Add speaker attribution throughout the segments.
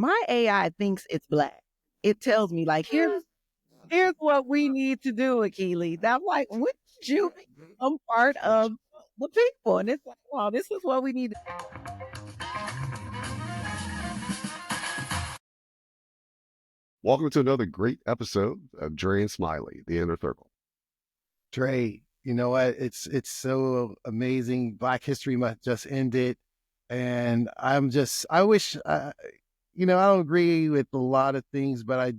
Speaker 1: my AI thinks it's black. It tells me like, here's what we need to do, Akili. And I'm like, wouldn't you become part of the people? And it's like, wow, this is what we need to.
Speaker 2: Welcome to another great episode of Dre and Smiley, the Inner Circle.
Speaker 3: Dre, you know what? It's so amazing. Black History Month just ended, and I wish, I don't agree with a lot of things, but I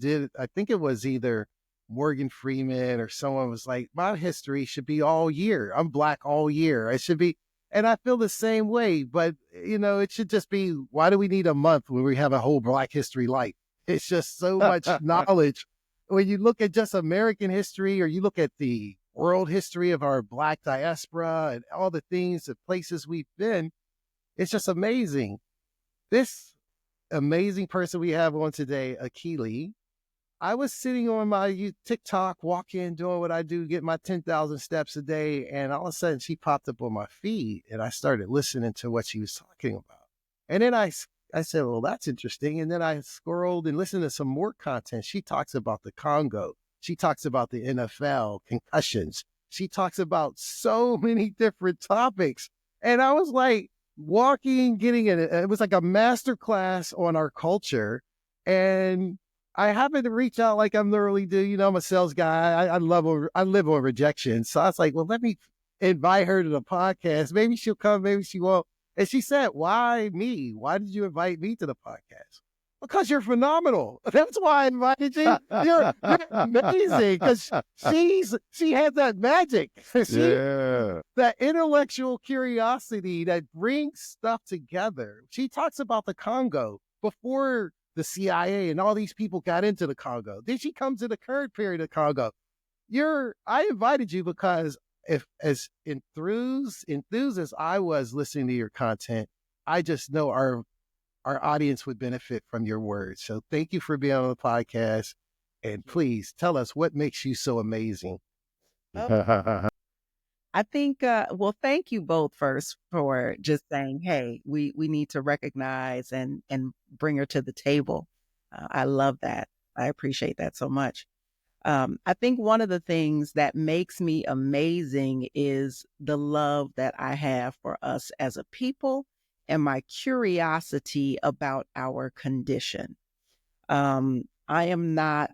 Speaker 3: think it was either Morgan Freeman or someone was like, my history should be all year. I'm Black all year. I should be, and I feel the same way, but it should just be, why do we need a month when we have a whole Black history life? It's just so much knowledge. When you look at just American history, or you look at the world history of our Black diaspora and all the things, the places we've been, it's just amazing. This amazing person we have on today, Akili, I was sitting on my TikTok, walking, doing what I do, get my 10,000 steps a day, and all of a sudden she popped up on my feed, and I started listening to what she was talking about. And then I said, well, that's interesting. And then I scrolled and listened to some more content. She talks about the Congo. She talks about the NFL, concussions. She talks about so many different topics. And I was like it was like a master class on our culture. And I happened to reach out like I normally do. I'm a sales guy. I live on rejection. So I was like, well, let me invite her to the podcast. Maybe she'll come, maybe she won't. And she said, why me? Why did you invite me to the podcast? Because you're phenomenal. That's why I invited you. You're amazing. Because she has that magic. That intellectual curiosity that brings stuff together. She talks about the Congo before the CIA and all these people got into the Congo. Then she comes to the current period of Congo. I invited you because as enthused as I was listening to your content, I just know our audience would benefit from your words. So thank you for being on the podcast. And please tell us what makes you so amazing.
Speaker 1: I think, well, thank you both first for just saying, hey, we need to recognize and bring her to the table. I love that. I appreciate that so much. I think one of the things that makes me amazing is the love that I have for us as a people and my curiosity about our condition. I am not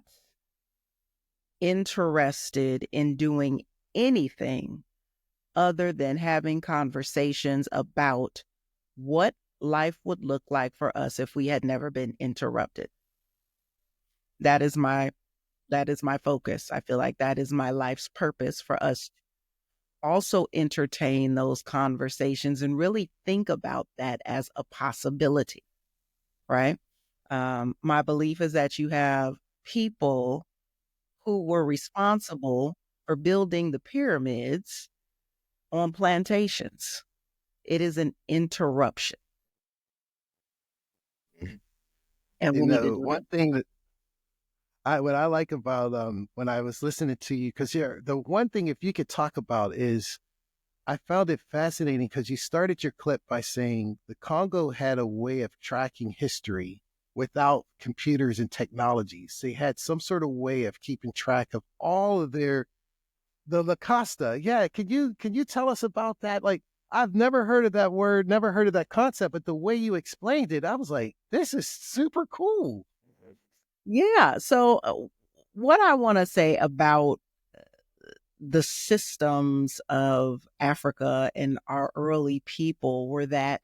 Speaker 1: interested in doing anything other than having conversations about what life would look like for us if we had never been interrupted. That is my focus. I feel like that is my life's purpose, for us to also entertain those conversations and really think about that as a possibility, right? My belief is that you have people who were responsible for building the pyramids on plantations. It is an interruption. And
Speaker 3: one thing that what I like about when I was listening to you, because the one thing, if you could talk about, is I found it fascinating because you started your clip by saying the Congo had a way of tracking history without computers and technologies. They had some sort of way of keeping track of all of the La Costa. Yeah, can you tell us about that? Like, I've never heard of that word, never heard of that concept, but the way you explained it, I was like, this is super cool.
Speaker 1: Yeah. So what I want to say about the systems of Africa and our early people were that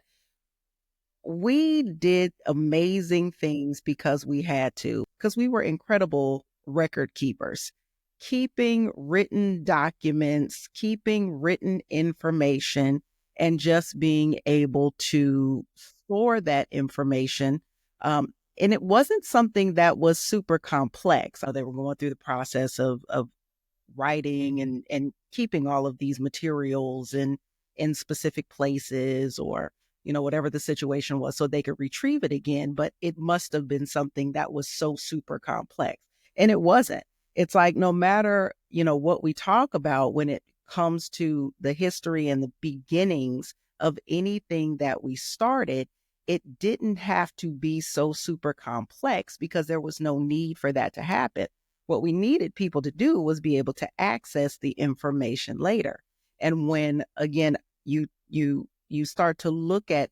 Speaker 1: we did amazing things because we had to, because we were incredible record keepers, keeping written documents, keeping written information, and just being able to store that information. And it wasn't something that was super complex. They were going through the process of writing and keeping all of these materials in specific places, or, whatever the situation was, so they could retrieve it again. But it must have been something that was so super complex. And it wasn't. It's like, no matter, what we talk about when it comes to the history and the beginnings of anything that we started, it didn't have to be so super complex because there was no need for that to happen. What we needed people to do was be able to access the information later. And when, again, you start to look at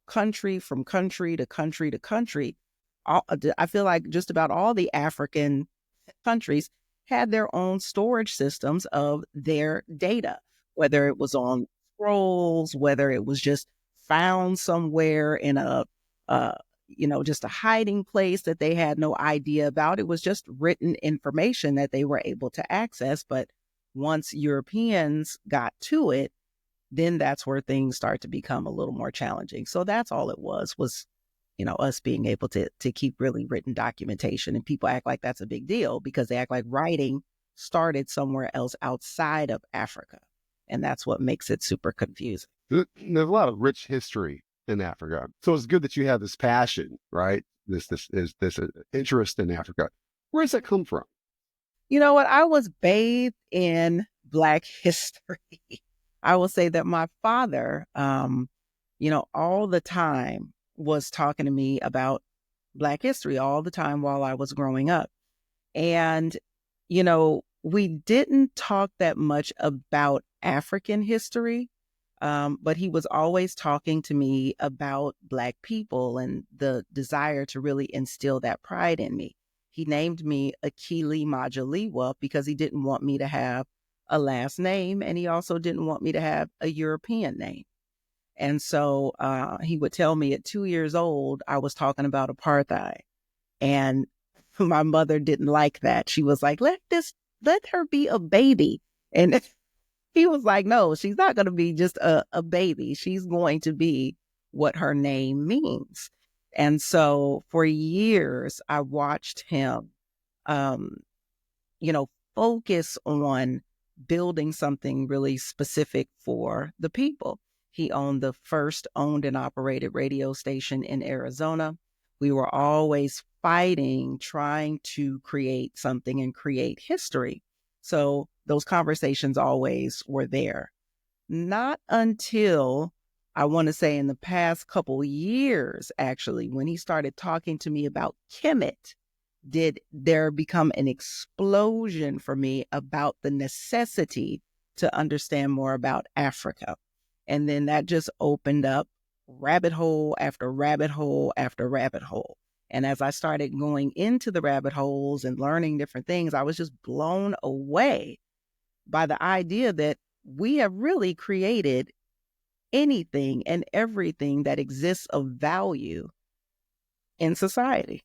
Speaker 1: country from country to country to country, I feel like just about all the African countries had their own storage systems of their data, whether it was on scrolls, whether it was just found somewhere in just a hiding place that they had no idea about. It was just written information that they were able to access. But once Europeans got to it, then that's where things start to become a little more challenging. So that's all it was us being able to keep really written documentation. And people act like that's a big deal because they act like writing started somewhere else outside of Africa. And that's what makes it super confusing.
Speaker 2: There's a lot of rich history in Africa. So it's good that you have this passion, right? This interest in Africa. Where does that come from?
Speaker 1: You know what? I was bathed in Black history. I will say that my father, all the time was talking to me about Black history all the time while I was growing up. And, we didn't talk that much about African history, but he was always talking to me about Black people and the desire to really instill that pride in me. He named me Akili Majaliwa because he didn't want me to have a last name, and he also didn't want me to have a European name. And so he would tell me at 2 years old, I was talking about apartheid. And my mother didn't like that. She was like, let her be a baby. And he was like, no, she's not going to be just a baby. She's going to be what her name means. And so for years, I watched him, focus on building something really specific for the people. He owned the first owned and operated radio station in Arizona. We were always fighting, trying to create something and create history. So those conversations always were there. Not until, I want to say, in the past couple years, actually, when he started talking to me about Kemet, did there become an explosion for me about the necessity to understand more about Africa. And then that just opened up rabbit hole after rabbit hole after rabbit hole. And as I started going into the rabbit holes and learning different things, I was just blown away by the idea that we have really created anything and everything that exists of value in society.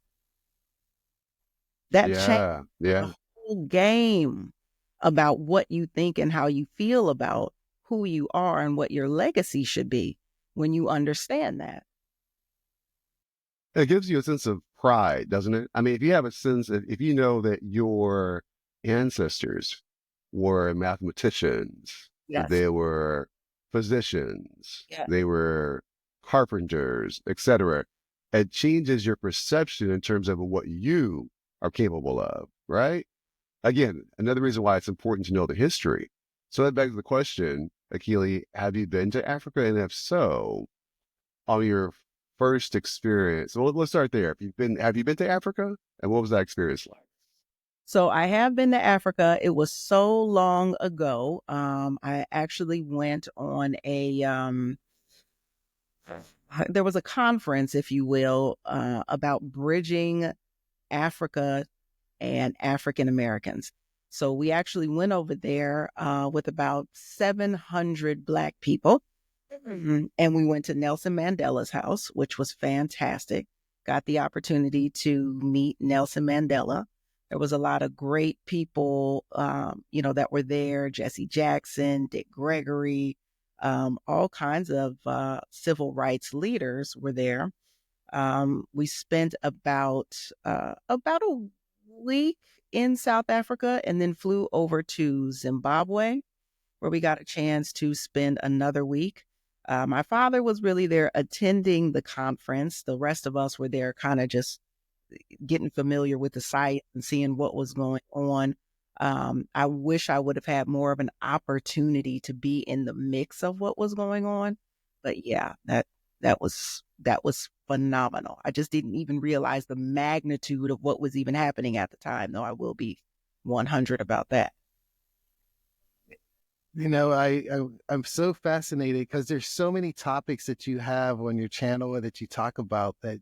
Speaker 1: That changed the whole game about what you think and how you feel about who you are and what your legacy should be when you understand that.
Speaker 2: It gives you a sense of pride, doesn't it? I mean, if you have a sense of, if you know that your ancestors were mathematicians,
Speaker 1: Yes.
Speaker 2: they were physicians,
Speaker 1: Yes.
Speaker 2: they were carpenters, etc., it changes your perception in terms of what you are capable of, right? Again, another reason why it's important to know the history. So that begs the question, Akili, have you been to Africa? And if so, on your first experience, well, let's start there. Have you been to Africa? And what was that experience like?
Speaker 1: So I have been to Africa. It was so long ago. I actually went on there was a conference, if you will, about bridging Africa and African Americans. So we actually went over there with about 700 Black people. Mm-hmm. And we went to Nelson Mandela's house, which was fantastic. Got the opportunity to meet Nelson Mandela. There was a lot of great people, that were there. Jesse Jackson, Dick Gregory, all kinds of civil rights leaders were there. We spent about a week in South Africa and then flew over to Zimbabwe, where we got a chance to spend another week. My father was really there attending the conference. The rest of us were there kind of just getting familiar with the site and seeing what was going on. I wish I would have had more of an opportunity to be in the mix of what was going on. But yeah, that That was phenomenal. I just didn't even realize the magnitude of what was even happening at the time, though I will be 100 about that.
Speaker 3: You know, I'm so fascinated because there's so many topics that you have on your channel that you talk about that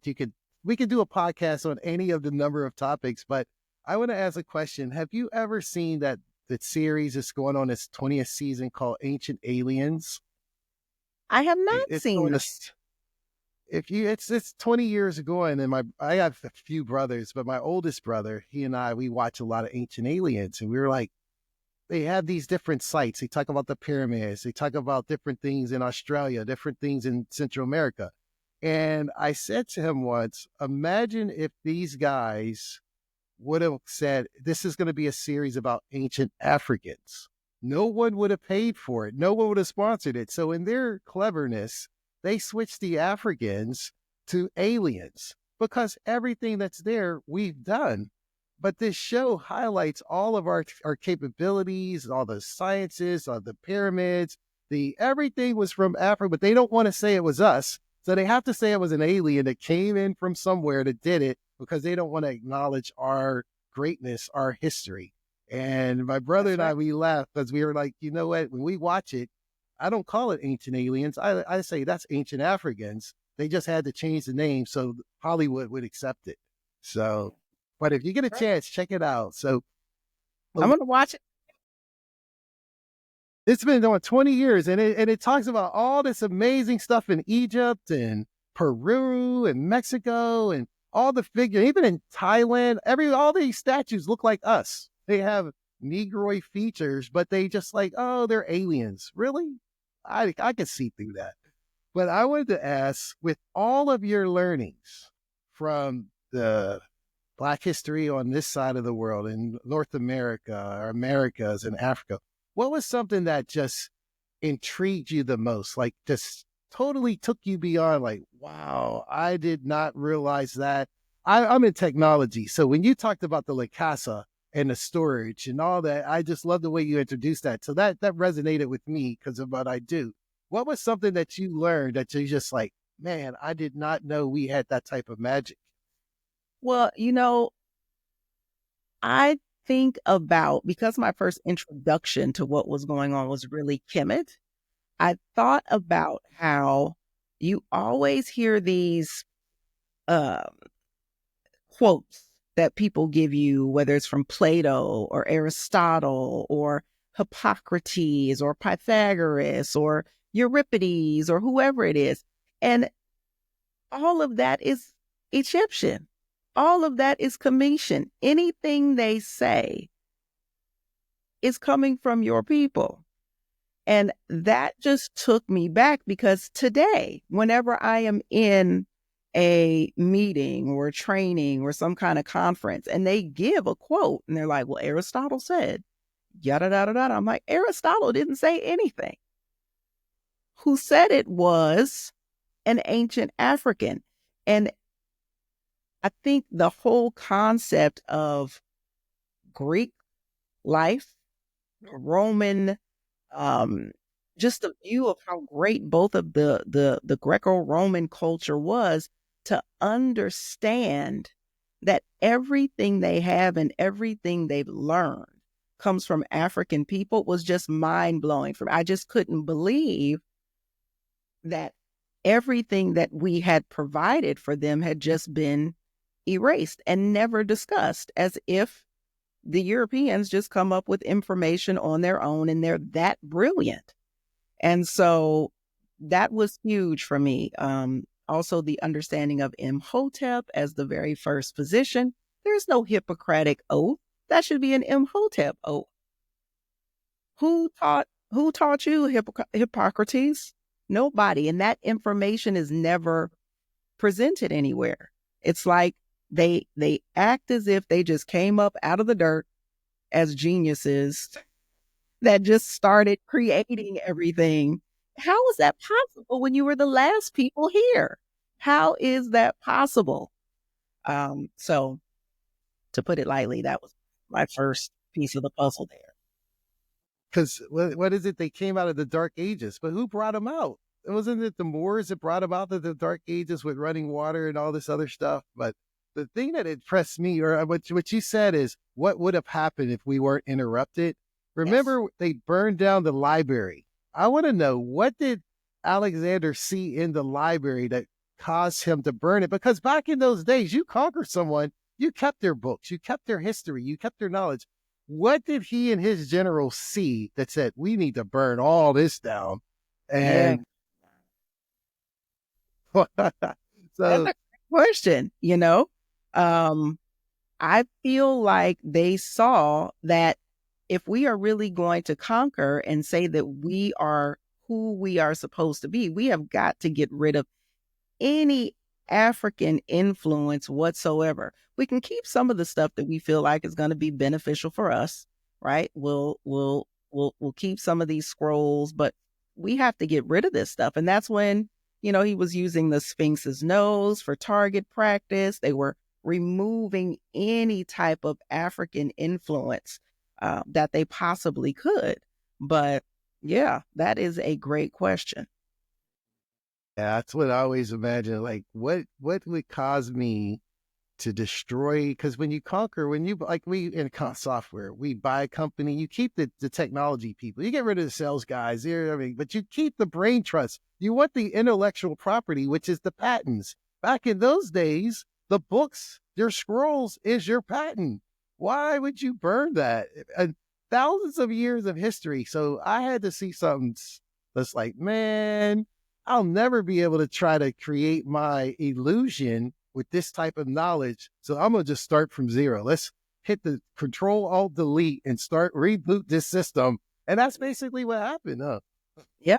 Speaker 3: we could do a podcast on any of the number of topics. But I want to ask a question. Have you ever seen that series that's going on its 20th season called Ancient Aliens?
Speaker 1: I have not
Speaker 3: It's
Speaker 1: seen
Speaker 3: going to
Speaker 1: this.
Speaker 3: if you it's 20 years ago, and then I have a few brothers, but my oldest brother, he and we watch a lot of Ancient Aliens, and we were like, they have these different sites. They talk about the pyramids. They talk about different things in Australia, different things in Central America. And I said to him once, imagine if these guys would have said, this is going to be a series about ancient Africans. No one would have paid for it. No one would have sponsored it. So in their cleverness, they switched the Africans to aliens because everything that's there, we've done. But this show highlights all of our capabilities, all the sciences, all the pyramids, everything was from Africa, but they don't want to say it was us. So they have to say it was an alien that came in from somewhere that did it because they don't want to acknowledge our greatness, our history. And my brother and I, we laughed because we were like, you know what? When we watch it, I don't call it Ancient Aliens. I say that's Ancient Africans. They just had to change the name so Hollywood would accept it. So, but if you get a chance, check it out. So
Speaker 1: I'm going to watch it.
Speaker 3: It's been on 20 years, and it talks about all this amazing stuff in Egypt and Peru and Mexico and all the figures, even in Thailand. All these statues look like us. They have Negroid features, but they just like, oh, they're aliens. Really? I can see through that. But I wanted to ask, with all of your learnings from the Black history on this side of the world in North America or Americas and Africa, what was something that just intrigued you the most? Like just totally took you beyond like, wow, I did not realize that. I'm in technology. So when you talked about the La Casa and the storage and all that, I just love the way you introduced that. So that resonated with me because of what I do. What was something that you learned that you just like, man, I did not know we had that type of magic?
Speaker 1: Well, I think about, because my first introduction to what was going on was really Kemet, I thought about how you always hear these quotes that people give you, whether it's from Plato or Aristotle or Hippocrates or Pythagoras or Euripides or whoever it is. And all of that is Egyptian. All of that is Cometian. Anything they say is coming from your people. And that just took me back because today, whenever I am in a meeting or a training or some kind of conference and they give a quote and they're like, well, Aristotle said, yada, yada, yada. I'm like, Aristotle didn't say anything. Who said it was an ancient African. And I think the whole concept of Greek life, Roman, just the view of how great both of the Greco-Roman culture was, to understand that everything they have and everything they've learned comes from African people was just mind-blowing for me. I just couldn't believe that everything that we had provided for them had just been erased and never discussed, as if the Europeans just come up with information on their own and they're that brilliant. And so that was huge for me. Also, the understanding of Imhotep as the very first physician. There's no Hippocratic oath. That should be an Imhotep oath. Who taught you Hippocrates? Nobody. And that information is never presented anywhere. It's like they act as if they just came up out of the dirt as geniuses that just started creating everything. How is that possible when you were the last people here? How is that possible? So to put it lightly, that was my first piece of the puzzle there.
Speaker 3: Because what is it? They came out of the Dark Ages, but who brought them out? wasn't it the Moors that brought about the Dark Ages with running water and all this other stuff? But the thing that impressed me, or what you said, is what would have happened if we weren't interrupted.
Speaker 1: Yes.
Speaker 3: Remember, they burned down the library. I want to know, what did Alexander see in the library that caused him to burn it? Because back in those days, you conquer someone, you kept their books, you kept their history, you kept their knowledge. What did he and his generals see that said, we need to burn all this down?
Speaker 1: Yeah.
Speaker 3: And
Speaker 1: That's
Speaker 3: so,
Speaker 1: a great question. Um, I feel like they saw that if we are really going to conquer and say that we are who we are supposed to be, we have got to get rid of any African influence whatsoever. We can keep some of the stuff that we feel like is going to be beneficial for us, right? We'll keep some of these scrolls, but we have to get rid of this stuff. And that's when, he was using the Sphinx's nose for target practice. They were removing any type of African influence that they possibly could. But yeah, that is a great question.
Speaker 3: yeah, that's what I always imagine. Like, what would cause me to destroy? Because when you conquer, when you, like, we in software, we buy a company, you keep the technology people, you get rid of the sales guys here, I mean, but you keep the brain trust. You want the intellectual property, which is the patents. Back in those days, the books, your scrolls is your patent. Why would you burn that? And thousands of years of history. So I had to see something that's like, man, I'll never be able to try to create my illusion with this type of knowledge. So I'm going to just start from zero. Let's hit the Control Alt Delete and start reboot this system. And that's basically what happened. Huh?
Speaker 1: Yeah.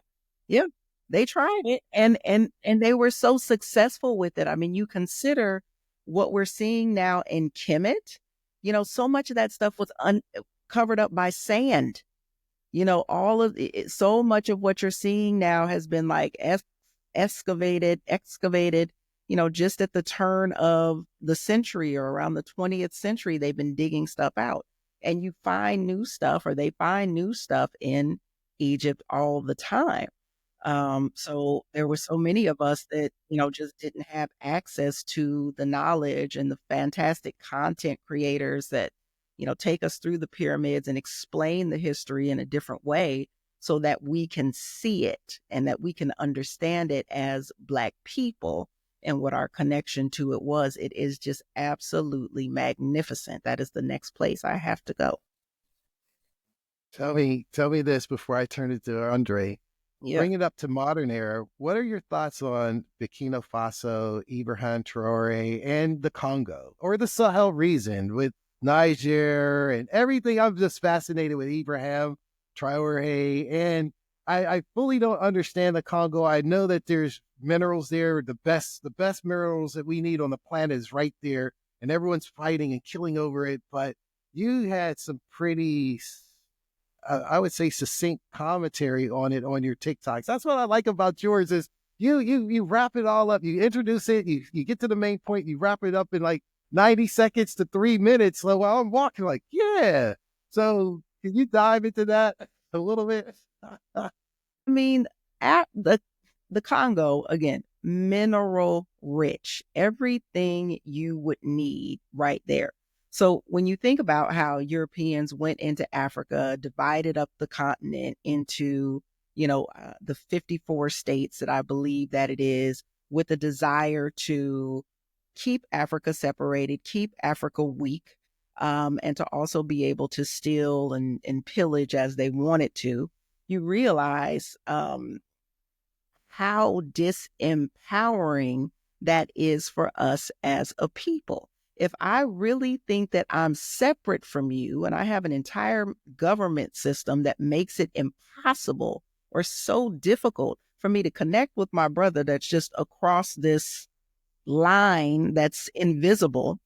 Speaker 1: Yeah. They tried it and they were so successful with it. I mean, you consider what we're seeing now in Kemet, so much of that stuff was covered up by sand. All of it, so much of what you're seeing now has been like excavated, just at the turn of the century or around the 20th century, they've been digging stuff out. And you find new stuff, or they find new stuff in Egypt all the time. So there were so many of us that, just didn't have access to the knowledge and the fantastic content creators that, take us through the pyramids and explain the history in a different way so that we can see it and that we can understand it as Black people and what our connection to it was. It is just absolutely magnificent. That is the next place I have to go.
Speaker 3: Tell me this before I turn it to Andre.
Speaker 1: Yeah.
Speaker 3: Bring it up to modern era. What are your thoughts on Burkina Faso, Ibrahim Traore, and the Congo, or the Sahel region with Niger and everything? I'm just fascinated with Ibrahim Traore, and I fully don't understand the Congo. I know that there's minerals there. The best minerals that we need on the planet is right there, and everyone's fighting and killing over it. But you had some pretty, I would say, succinct commentary on it on your TikToks. That's what I like about yours is you wrap it all up. You introduce it, you get to the main point, you wrap it up in like 90 seconds to 3 minutes. So while I'm walking, like, yeah. So can you dive into that a little bit?
Speaker 1: I mean, at the Congo, again, mineral rich, everything you would need right there. So when you think about how Europeans went into Africa, divided up the continent into, the 54 states that I believe that it is, with a desire to keep Africa separated, keep Africa weak, and to also be able to steal and pillage as they wanted to, you realize how disempowering that is for us as a people. If I really think that I'm separate from you and I have an entire government system that makes it impossible or so difficult for me to connect with my brother that's just across this line that's invisible,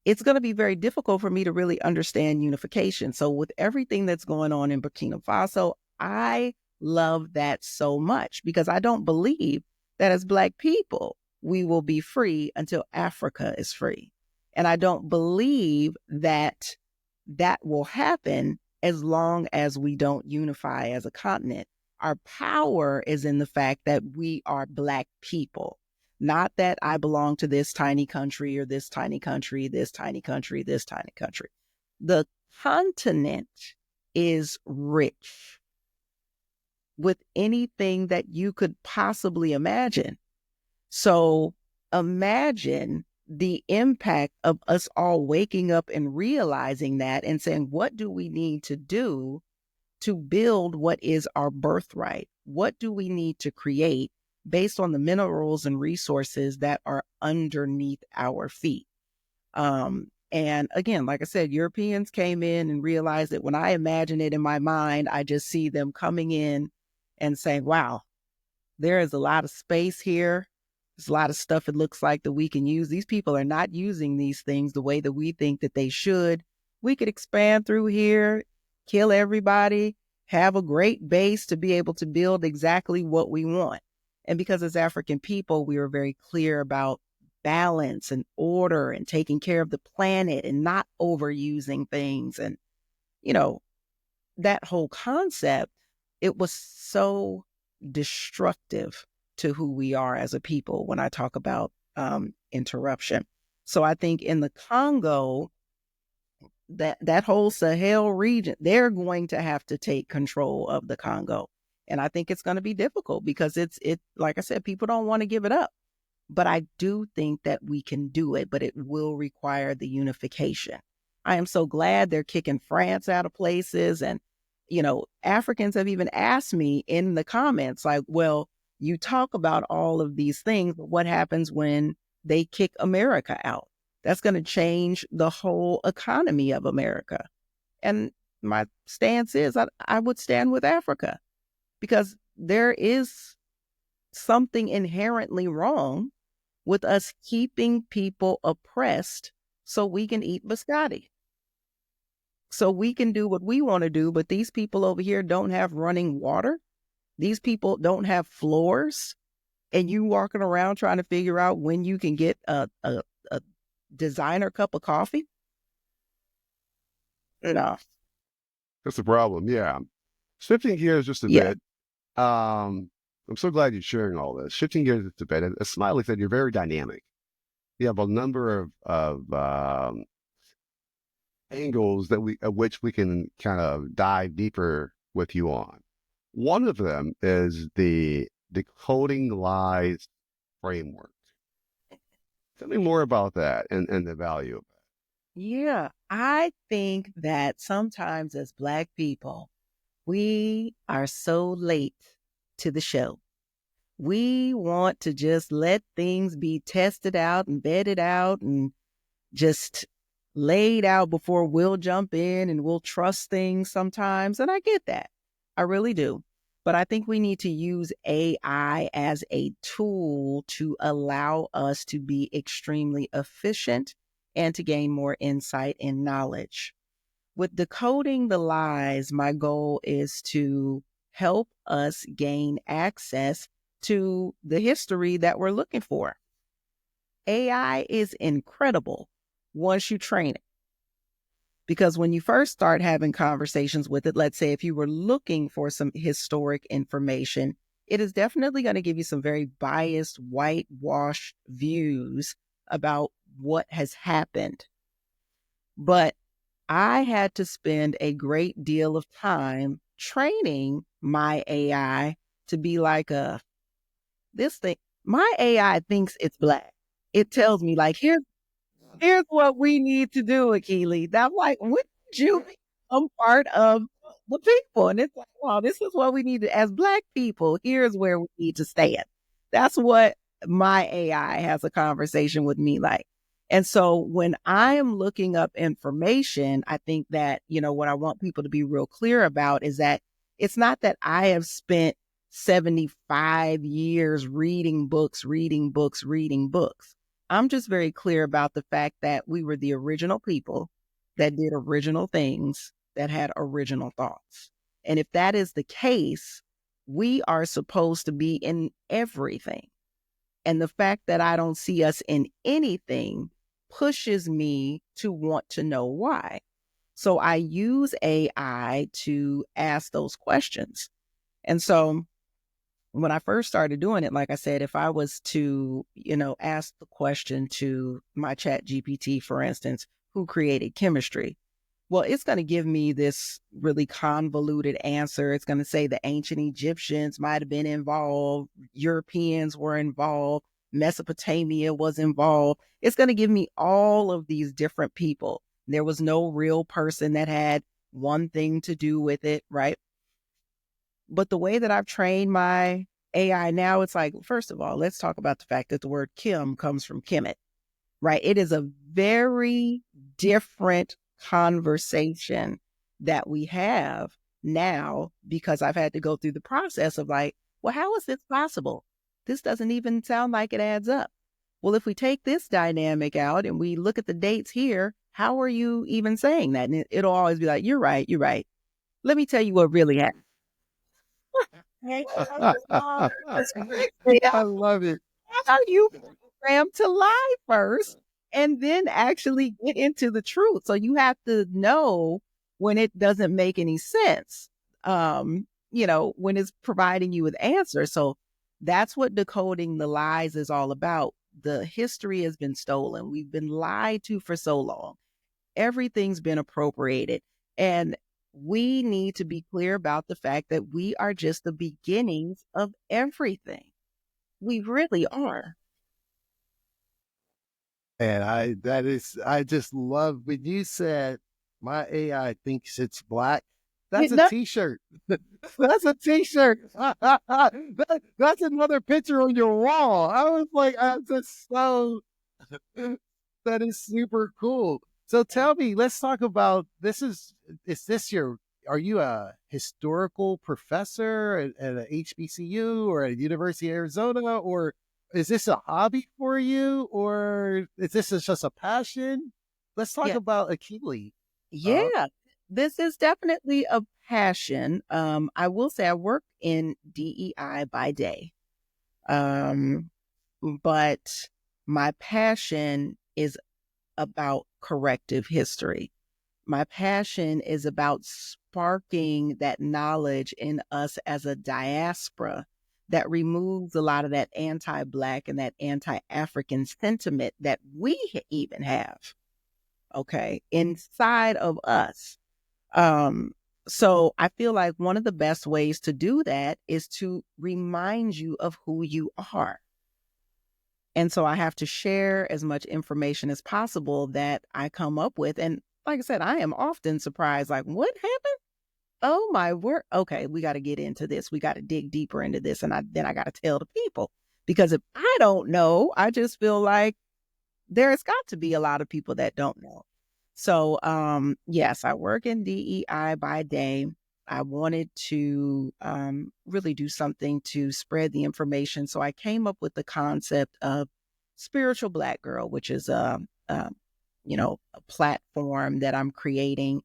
Speaker 1: it's going to be very difficult for me to really understand unification. So with everything that's going on in Burkina Faso, I love that so much because I don't believe that as Black people, we will be free until Africa is free. And I don't believe that that will happen as long as we don't unify as a continent. Our power is in the fact that we are Black people, not that I belong to this tiny country or this tiny country, this tiny country, this tiny country. The continent is rich with anything that you could possibly imagine. So imagine the impact of us all waking up and realizing that and saying, what do we need to do to build what is our birthright? What do we need to create based on the minerals and resources that are underneath our feet? And again, like I said, Europeans came in and realized that when I imagine it in my mind, I just see them coming in and saying, wow, there is a lot of space here. There's a lot of stuff it looks like that we can use. These people are not using these things the way that we think that they should. We could expand through here, kill everybody, have a great base to be able to build exactly what we want. And because as African people, we were very clear about balance and order and taking care of the planet and not overusing things. And, you know, that whole concept, it was so destructive to who we are as a people when I talk about interruption. So I think in the Congo, that whole Sahel region, they're going to have to take control of the Congo. And I think it's going to be difficult because it like I said, people don't want to give it up. But I do think that we can do it, but it will require the unification. I am so glad they're kicking France out of places. And, you know, Africans have even asked me in the comments, like, well, you talk about all of these things, but what happens when they kick America out? That's going to change the whole economy of America. And my stance is I would stand with Africa because there is something inherently wrong with us keeping people oppressed so we can eat biscotti. So we can do what we want to do, but these people over here don't have running water. These people don't have floors. And you walking around trying to figure out when you can get a designer cup of coffee? No.
Speaker 2: That's the problem. Yeah. Shifting gears just a
Speaker 1: Yeah.
Speaker 2: bit. I'm so glad you're sharing all this. Shifting gears just a bit. As Smiley said, you're very dynamic. You have a number of angles of which we can kind of dive deeper with you on. One of them is the Decoding Lies framework. Tell me more about that and the value of that.
Speaker 1: Yeah. I think that sometimes as Black people, we are so late to the show. We want to just let things be tested out and vetted out and just laid out before we'll jump in and we'll trust things sometimes. And I get that. I really do. But I think we need to use AI as a tool to allow us to be extremely efficient and to gain more insight and knowledge. With Decoding the Lies, my goal is to help us gain access to the history that we're looking for. AI is incredible once you train it. Because when you first start having conversations with it, let's say if you were looking for some historic information, it is definitely going to give you some very biased, whitewashed views about what has happened. But I had to spend a great deal of time training my AI to be like this thing. My AI thinks it's Black. It tells me like, here's what we need to do, Akili. And I'm like, when did you become part of the people? And it's like, wow, this is what we need to, as Black people, here's where we need to stand. That's what my AI has a conversation with me like. And so when I am looking up information, I think that, you know, what I want people to be real clear about is that it's not that I have spent 75 years reading books. I'm just very clear about the fact that we were the original people that did original things, that had original thoughts. And if that is the case, we are supposed to be in everything. And the fact that I don't see us in anything pushes me to want to know why. So I use AI to ask those questions. And so when I first started doing it, like I said, if I was to, ask the question to my chat GPT, for instance, who created chemistry? Well, it's going to give me this really convoluted answer. It's going to say the ancient Egyptians might have been involved, Europeans were involved, Mesopotamia was involved. It's going to give me all of these different people. There was no real person that had one thing to do with it, right? But the way that I've trained my AI now, it's like, first of all, let's talk about the fact that the word Kim comes from Kemet, right? It is a very different conversation that we have now because I've had to go through the process of like, well, how is this possible? This doesn't even sound like it adds up. Well, if we take this dynamic out and we look at the dates here, how are you even saying that? And it'll always be like, you're right, you're right. Let me tell you what really happened.
Speaker 3: I love it.
Speaker 1: How you programmed to lie first and then actually get into the truth. So you have to know when it doesn't make any sense, when it's providing you with answers. So that's what decoding the lies is all about. The history has been stolen. We've been lied to for so long. Everything's been appropriated. And we need to be clear about the fact that we are just the beginnings of everything. We really are.
Speaker 3: And I just love when you said my AI thinks it's black. That's a t-shirt. That's a t-shirt. That's another picture on your wall. I was like, I'm just so, that is super cool. So tell me, let's talk about, are you a historical professor at a HBCU or at University of Arizona, or is this a hobby for you, or is this just a passion? Let's talk about Akili.
Speaker 1: Yeah, this is definitely a passion. I will say I work in DEI by day, but my passion is about corrective history. My passion is about sparking that knowledge in us as a diaspora that removes a lot of that anti-Black and that anti-African sentiment that we even have, okay, inside of us. So I feel like one of the best ways to do that is to remind you of who you are. And so I have to share as much information as possible that I come up with. And like I said, I am often surprised, like, what happened? Oh my word. Okay, we got to get into this. We got to dig deeper into this. And then I got to tell the people. Because if I don't know, I just feel like there's got to be a lot of people that don't know. So yes, I work in DEI by day. I wanted to really do something to spread the information. So I came up with the concept of Spiritual Black Girl, which is a platform that I'm creating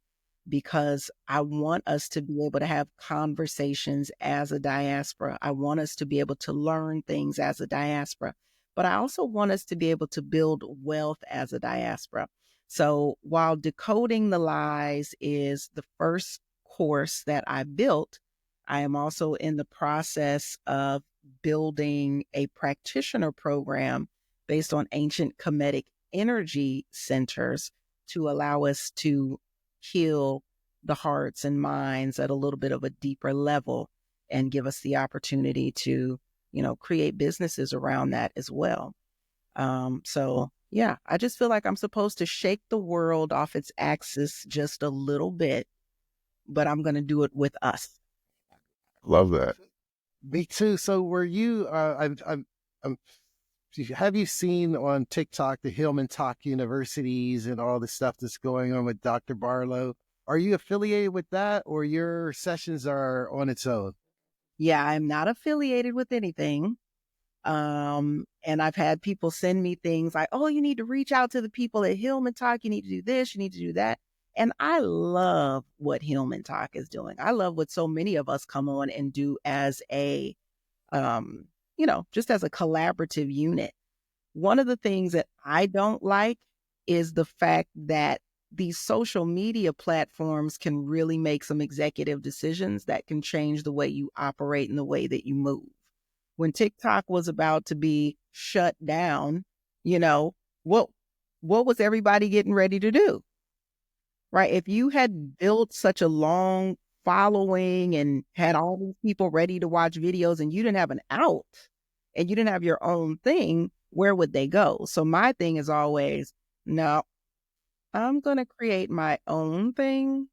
Speaker 1: because I want us to be able to have conversations as a diaspora. I want us to be able to learn things as a diaspora, but I also want us to be able to build wealth as a diaspora. So while Decoding the Lies is the first course that I built, I am also in the process of building a practitioner program based on ancient Kemetic energy centers to allow us to heal the hearts and minds at a little bit of a deeper level and give us the opportunity to, create businesses around that as well. So yeah, I just feel like I'm supposed to shake the world off its axis just a little bit, but I'm going to do it with us.
Speaker 2: Love that.
Speaker 3: Me too. So were you, have you seen on TikTok the Hillman Talk universities and all the stuff that's going on with Dr. Barlow? Are you affiliated with that, or your sessions are on its own?
Speaker 1: Yeah, I'm not affiliated with anything. And I've had people send me things like, oh, you need to reach out to the people at Hillman Talk. You need to do this. You need to do that. And I love what Hillman Talk is doing. I love what so many of us come on and do as a, just as a collaborative unit. One of the things that I don't like is the fact that these social media platforms can really make some executive decisions that can change the way you operate and the way that you move. When TikTok was about to be shut down, you know, what was everybody getting ready to do? Right? If you had built such a long following and had all these people ready to watch videos and you didn't have an out and you didn't have your own thing, where would they go? So my thing is always, no, I'm going to create my own thing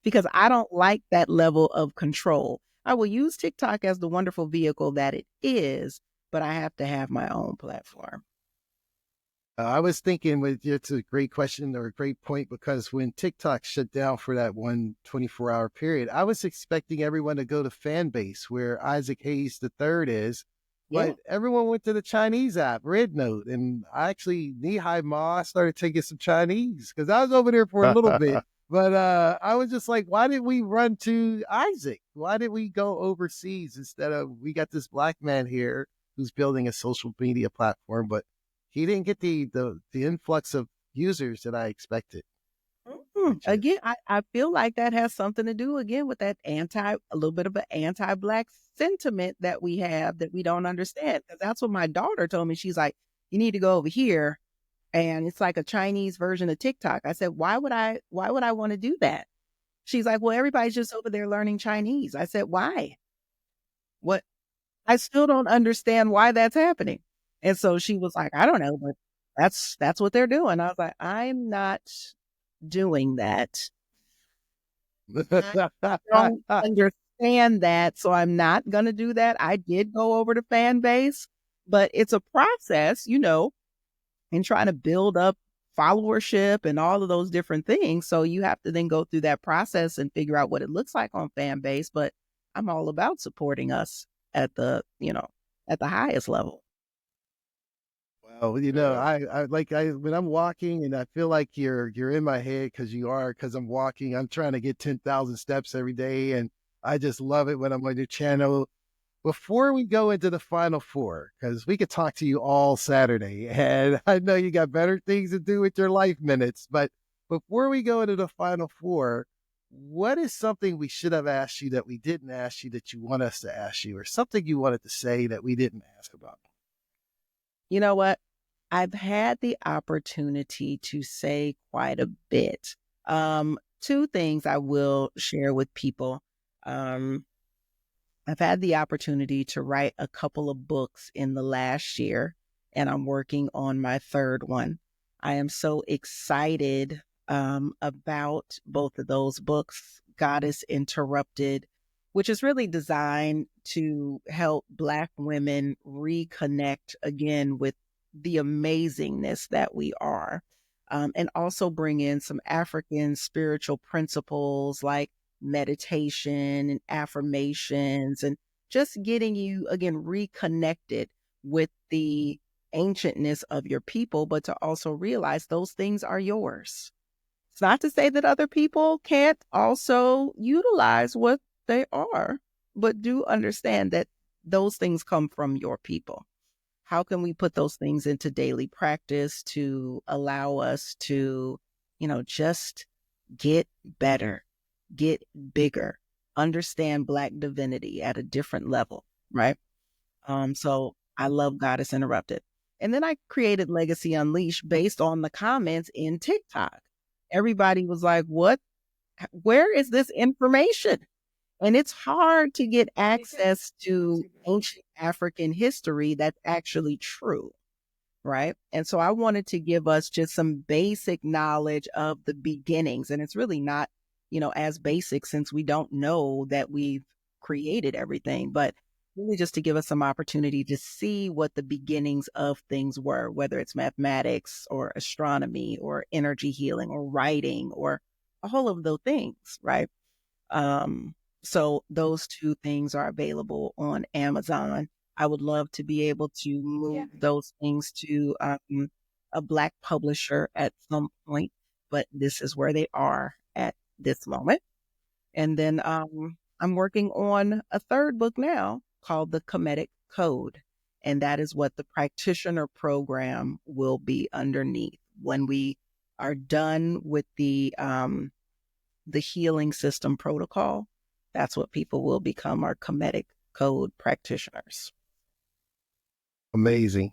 Speaker 1: because I don't like that level of control. I will use TikTok as the wonderful vehicle that it is, but I have to have my own platform.
Speaker 3: I was thinking it's a great question or a great point, because when TikTok shut down for that 24-hour period, I was expecting everyone to go to Fanbase where Isaac Hayes III is,
Speaker 1: Yeah.
Speaker 3: but everyone went to the Chinese app, Red Note. And I actually, Nihai Ma, started taking some Chinese because I was over there for a little bit. But I was just like, why did we run to Isaac? Why did we go overseas instead of, we got this Black man here who's building a social media platform, but he didn't get the influx of users that I expected.
Speaker 1: Again, I feel like that has something to do again with that a little bit of an anti-Black sentiment that we have that we don't understand. Because that's what my daughter told me. She's like, you need to go over here, and it's like a Chinese version of TikTok. I said, why would I want to do that? She's like, well, everybody's just over there learning Chinese. I said, why? What? I still don't understand why that's happening. And so she was like, I don't know, but that's what they're doing. I was like, I'm not doing that. I don't understand that, so I'm not going to do that. I did go over to Fanbase, but it's a process, in trying to build up followership and all of those different things. So you have to then go through that process and figure out what it looks like on Fanbase. But I'm all about supporting us at the highest level.
Speaker 3: Well, I when I'm walking and I feel like you're in my head because I'm walking, I'm trying to get 10,000 steps every day. And I just love it when I'm on your channel. Before we go into the final four, because we could talk to you all Saturday, and I know you got better things to do with your life minutes, but before we go into the final four, what is something we should have asked you that we didn't ask you that you want us to ask you, or something you wanted to say that we didn't ask about?
Speaker 1: You know what? I've had the opportunity to say quite a bit. Two things I will share with people. I've had the opportunity to write a couple of books in the last year, and I'm working on my third one. I am so excited about both of those books. Goddess Interrupted, which is really designed to help Black women reconnect again with the amazingness that we are, and also bring in some African spiritual principles like meditation and affirmations, and just getting you again reconnected with the ancientness of your people, but to also realize those things are yours. It's not to say that other people can't also utilize what they are, but do understand that those things come from your people. How can we put those things into daily practice to allow us to, just get better, get bigger, understand Black divinity at a different level, right? So I love Goddess Interrupted. And then I created Legacy Unleashed based on the comments in TikTok. Everybody was like, what? Where is this information? And it's hard to get access to ancient African history that's actually true, right? And so I wanted to give us just some basic knowledge of the beginnings. And it's really not, as basic, since we don't know that we've created everything, but really just to give us some opportunity to see what the beginnings of things were, whether it's mathematics or astronomy or energy healing or writing or a whole of those things, right? So those two things are available on Amazon. I would love to be able to move those things to a Black publisher at some point, but this is where they are at this moment. And then I'm working on a third book now called The Kemetic Code. And that is what the practitioner program will be underneath. When we are done with the healing system protocol, that's what people will become, our Kemetic code practitioners.
Speaker 3: Amazing.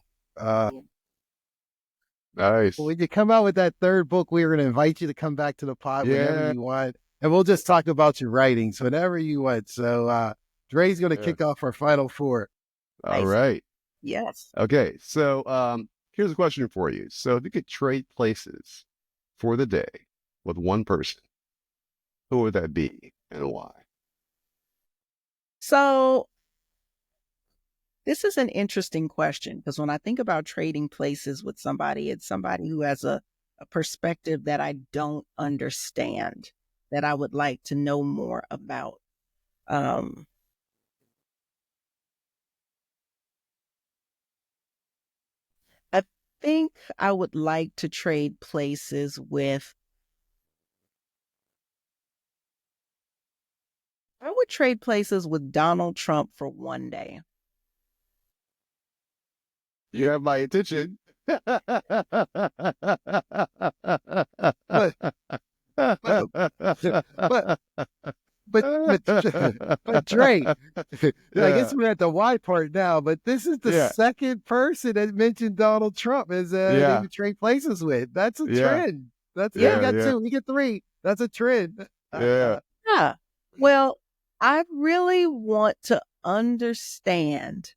Speaker 2: Nice.
Speaker 3: When you come out with that third book, we're going to invite you to come back to the pod whenever
Speaker 2: Yeah.
Speaker 3: you want. And we'll just talk about your writings whenever you want. So Dre's going to kick off our final four.
Speaker 2: All right.
Speaker 1: Yes.
Speaker 2: Okay. So here's a question for you. So if you could trade places for the day with one person, who would that be and why?
Speaker 1: So this is an interesting question, because when I think about trading places with somebody, it's somebody who has a perspective that I don't understand, that I would like to know more about. I think I would like to trade places with, I would trade places with Donald Trump for one day.
Speaker 2: You have my attention.
Speaker 3: But, but, but, but Dre, I guess we're at the why part now, but this is the second person that mentioned Donald Trump as they would trade places with. That's a trend. That's we got two, we get three. That's a trend.
Speaker 2: Yeah.
Speaker 1: Well, I really want to understand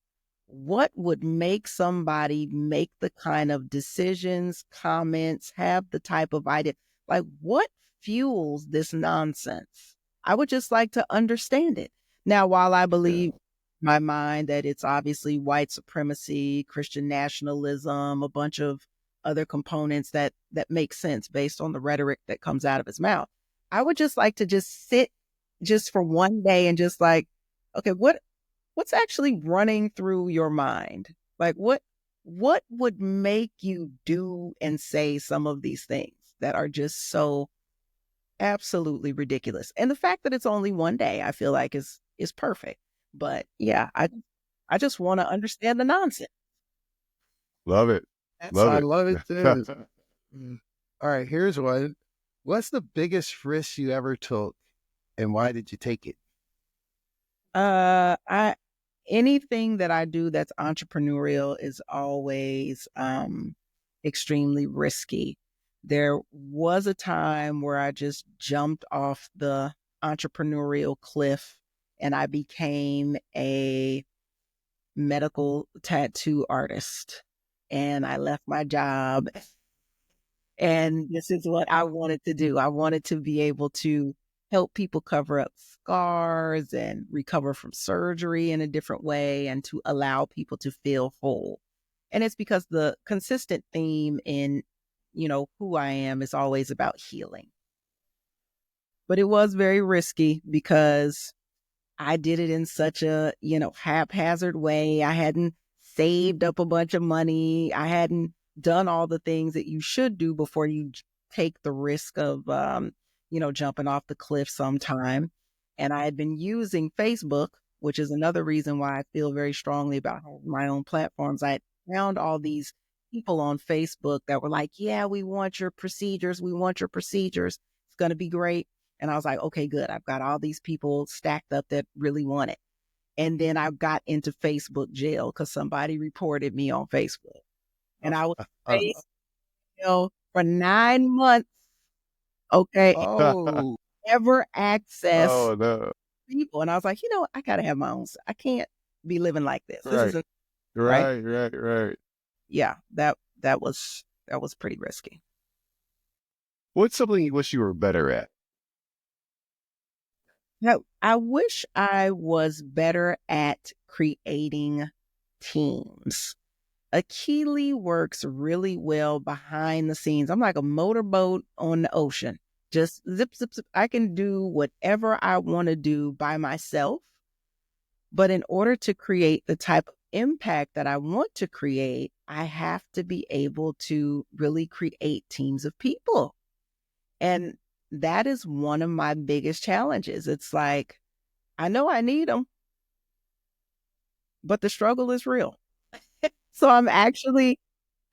Speaker 1: what would make somebody make the kind of decisions, comments, have the type of idea, like what fuels this nonsense? I would just like to understand it. Now, while I believe in my mind that it's obviously white supremacy, Christian nationalism, a bunch of other components that make sense based on the rhetoric that comes out of his mouth, I would just like to just sit just for one day and just like, okay, what's actually running through your mind? Like what would make you do and say some of these things that are just so absolutely ridiculous? And the fact that it's only one day, I feel like is perfect. But yeah, I just want to understand the nonsense.
Speaker 2: Love it.
Speaker 3: I love it too. All right, here's one. What's the biggest risk you ever took, and why did you take it?
Speaker 1: Anything that I do that's entrepreneurial is always extremely risky. There was a time where I just jumped off the entrepreneurial cliff and I became a medical tattoo artist. And I left my job. And this is what I wanted to do. I wanted to be able to help people cover up scars and recover from surgery in a different way and to allow people to feel whole. And it's because the consistent theme in, who I am is always about healing. But it was very risky because I did it in such a, haphazard way. I hadn't saved up a bunch of money. I hadn't done all the things that you should do before you take the risk of, jumping off the cliff sometime. And I had been using Facebook, which is another reason why I feel very strongly about my own platforms. I found all these people on Facebook that were like, yeah, we want your procedures. We want your procedures. It's going to be great. And I was like, okay, good. I've got all these people stacked up that really want it. And then I got into Facebook jail because somebody reported me on Facebook. And I was in jail for 9 months. Okay. Never access people. And I was like, I got to have my own. I can't be living like this. This isn't
Speaker 2: right.
Speaker 1: Yeah, that was pretty risky.
Speaker 2: What's something you wish you were better at?
Speaker 1: Now, I wish I was better at creating teams. Akili works really well behind the scenes. I'm like a motorboat on the ocean. Just zip, zip, zip. I can do whatever I want to do by myself. But in order to create the type of impact that I want to create, I have to be able to really create teams of people. And that is one of my biggest challenges. It's like, I know I need them, but the struggle is real. So I'm actually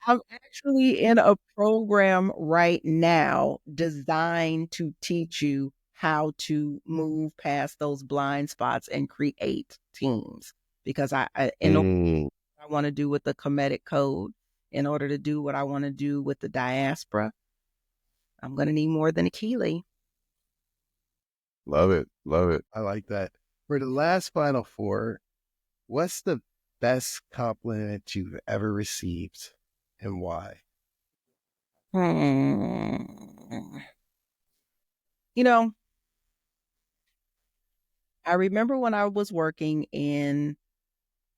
Speaker 1: I'm actually in a program right now designed to teach you how to move past those blind spots and create teams. Because in order
Speaker 2: Mm,
Speaker 1: I want to do with the Kemetic code, in order to do what I want to do with the diaspora, I'm going to need more than Akili.
Speaker 2: love it. Love it.
Speaker 3: I like that. For the last final four, what's the best compliment you've ever received and why?
Speaker 1: Hmm. You know, I remember when I was working in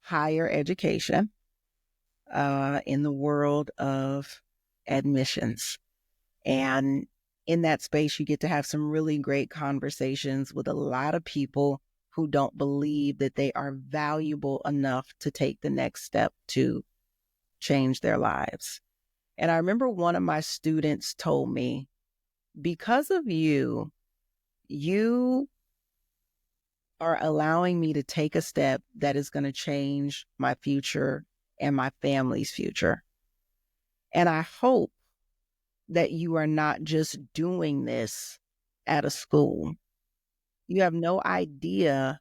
Speaker 1: higher education, in the world of admissions. And in that space, you get to have some really great conversations with a lot of people who don't believe that they are valuable enough to take the next step to change their lives. And I remember one of my students told me, because of you, you are allowing me to take a step that is going to change my future and my family's future. And I hope that you are not just doing this at a school. You have no idea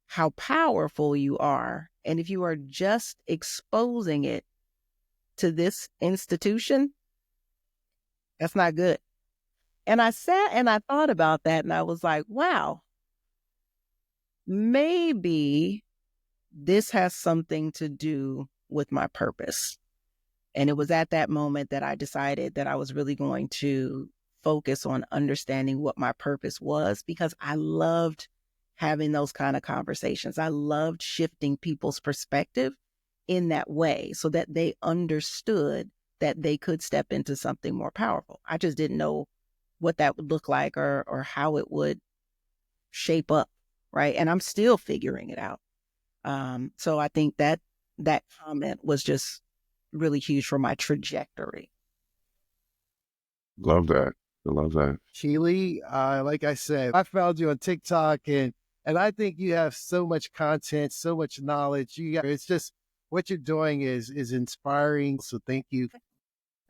Speaker 1: how powerful you are. And if you are just exposing it to this institution, that's not good. And I sat and I thought about that and I was like, wow, maybe this has something to do with my purpose. And it was at that moment that I decided that I was really going to focus on understanding what my purpose was, because I loved having those kind of conversations. I loved shifting people's perspective in that way so that they understood that they could step into something more powerful. I just didn't know what that would look like or how it would shape up, right? And I'm still figuring it out. So I think that that comment was just really huge for my trajectory.
Speaker 2: Love that. I love that.
Speaker 3: Keely, like I said, I found you on TikTok and I think you have so much content, so much knowledge. It's just what you're doing is inspiring. So thank you.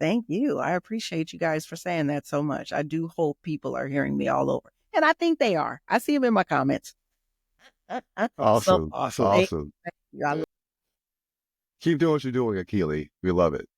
Speaker 1: Thank you. I appreciate you guys for saying that so much. I do hope people are hearing me all over. And I think they are. I see them in my comments. So
Speaker 2: Awesome.
Speaker 3: Awesome.
Speaker 1: thank
Speaker 2: Awesome.
Speaker 1: you. I
Speaker 2: Keep doing what you're doing, Akili. We love it.